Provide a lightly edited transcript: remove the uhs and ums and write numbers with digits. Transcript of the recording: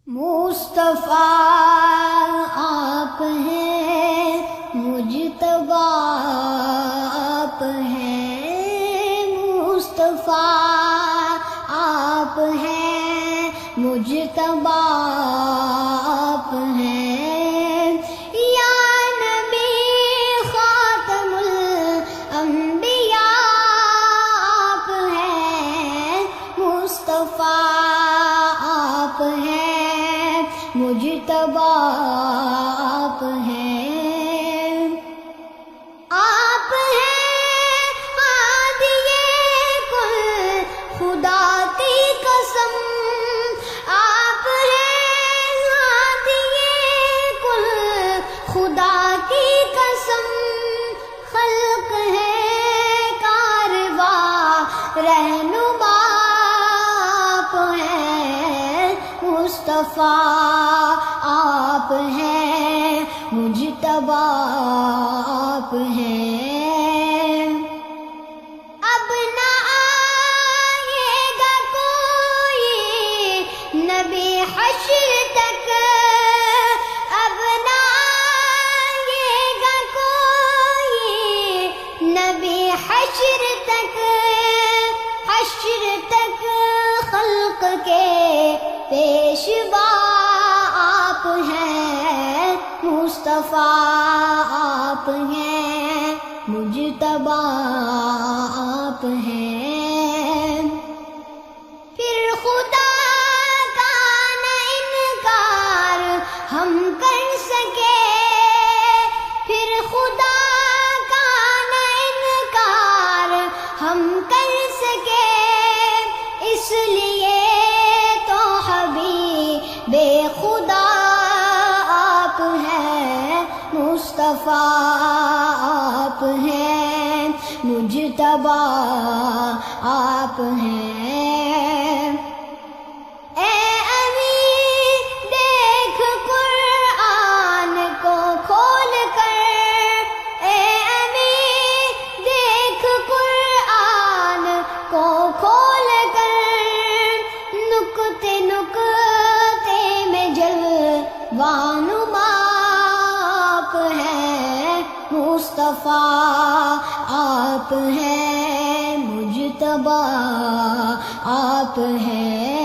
مصطفیٰ آپ ہیں، مجتبیٰ آپ ہیں، مصطفیٰ آپ ہیں، مجتبیٰ آپ ہیں، یا نبی خاتم الانبیاء آپ ہیں، مصطفیٰ آپ ہیں، مجتبیٰ آپ ہیں، آپ ہیں ہادی کل خدا کی قسم، آپ ہیں ہادی کل خدا کی قسم، خلق ہے کارواں رہنما آپ ہیں، مصطفیٰ آپ ہیں، مجتبیٰ آپ ہیں، اب نہ آئے گا کوئی نبی حشر تک، اب نہ آئے گا کوئی نبی حشر تک، حشر تک خلق کے پیشوا آپ ہیں، مصطفیٰ آپ ہیں، مجتبیٰ آپ ہیں، پھر خدا کا نہ انکار ہم کر سکے، پھر خدا کا نہ انکار ہم کر سکے، اس لیے تو حبیب خدا آپ ہیں، مصطفیٰ آپ ہیں، مجتبیٰ آپ ہیں، اے امین دیکھ قرآن کو کھول کر، اے امین دیکھ قرآن کو کھول کر، نکتے نکتے میں جلوہ نما آپ ہیں، مصطفیٰ آپ ہیں، مجتبیٰ آپ ہیں۔